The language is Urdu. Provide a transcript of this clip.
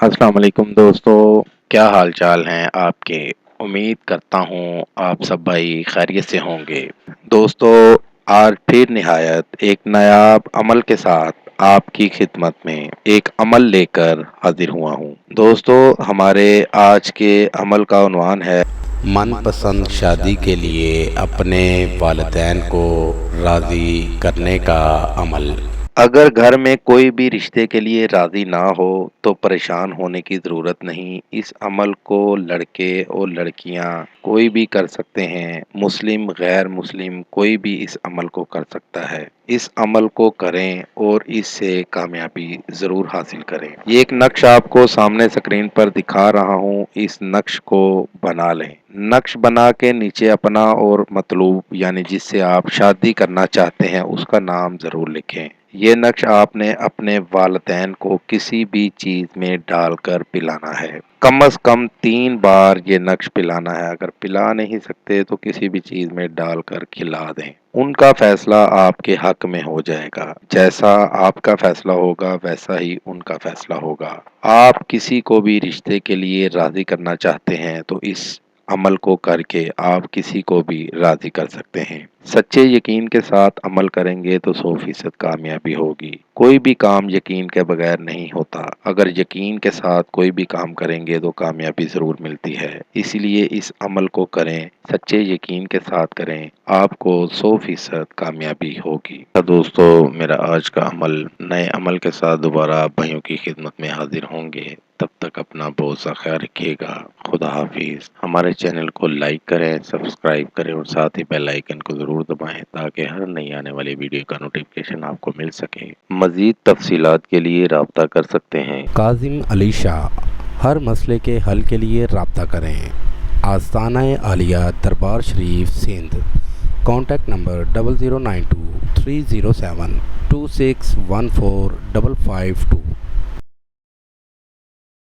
السلام علیکم دوستو، کیا حال چال ہیں آپ کے؟ امید کرتا ہوں آپ سب بھائی خیریت سے ہوں گے۔ دوستو، آج پھر نہایت ایک نایاب عمل کے ساتھ آپ کی خدمت میں ایک عمل لے کر حاضر ہوا ہوں۔ دوستو، ہمارے آج کے عمل کا عنوان ہے من پسند شادی کے لیے اپنے والدین کو راضی کرنے کا عمل۔ اگر گھر میں کوئی بھی رشتے کے لیے راضی نہ ہو تو پریشان ہونے کی ضرورت نہیں۔ اس عمل کو لڑکے اور لڑکیاں کوئی بھی کر سکتے ہیں، مسلم غیر مسلم کوئی بھی اس عمل کو کر سکتا ہے۔ اس عمل کو کریں اور اس سے کامیابی ضرور حاصل کریں۔ یہ ایک نقش آپ کو سامنے سکرین پر دکھا رہا ہوں، اس نقش کو بنا لیں۔ نقش بنا کے نیچے اپنا اور مطلوب یعنی جس سے آپ شادی کرنا چاہتے ہیں اس کا نام ضرور لکھیں۔ یہ نقش آپ نے اپنے والدین کو کسی بھی چیز میں ڈال کر پلانا ہے۔ کم از کم 3 بار یہ نقش پلانا ہے۔ اگر پلا نہیں سکتے تو کسی بھی چیز میں ڈال کر کھلا دیں۔ ان کا فیصلہ آپ کے حق میں ہو جائے گا۔ جیسا آپ کا فیصلہ ہوگا ویسا ہی ان کا فیصلہ ہوگا۔ آپ کسی کو بھی رشتے کے لیے راضی کرنا چاہتے ہیں تو اس عمل کو کر کے آپ کسی کو بھی راضی کر سکتے ہیں۔ سچے یقین کے ساتھ عمل کریں گے تو 100% کامیابی ہوگی۔ کوئی بھی کام یقین کے بغیر نہیں ہوتا۔ اگر یقین کے ساتھ کوئی بھی کام کریں گے تو کامیابی ضرور ملتی ہے۔ اس لیے اس عمل کو کریں، سچے یقین کے ساتھ کریں، آپ کو 100% کامیابی ہوگی۔ دوستو، میرا آج کا عمل نئے عمل کے ساتھ دوبارہ آپ بھائیوں کی خدمت میں حاضر ہوں گے۔ تب تک اپنا بہت سا خیال رکھیے گا۔ خدا حافظ۔ ہمارے چینل کو لائک کریں، سبسکرائب کریں اور ساتھ ہی بیل آئیکن کو ضرور دبائیں تاکہ ہر نئی آنے والی ویڈیو کا نوٹیفکیشن آپ کو مل سکے۔ مزید تفصیلات کے لیے رابطہ کر سکتے ہیں کاظم علی شاہ۔ ہر مسئلے کے حل کے لیے رابطہ کریں۔ آستانہ عالیہ دربار شریف سندھ۔ Contact number 0092 307 2614 552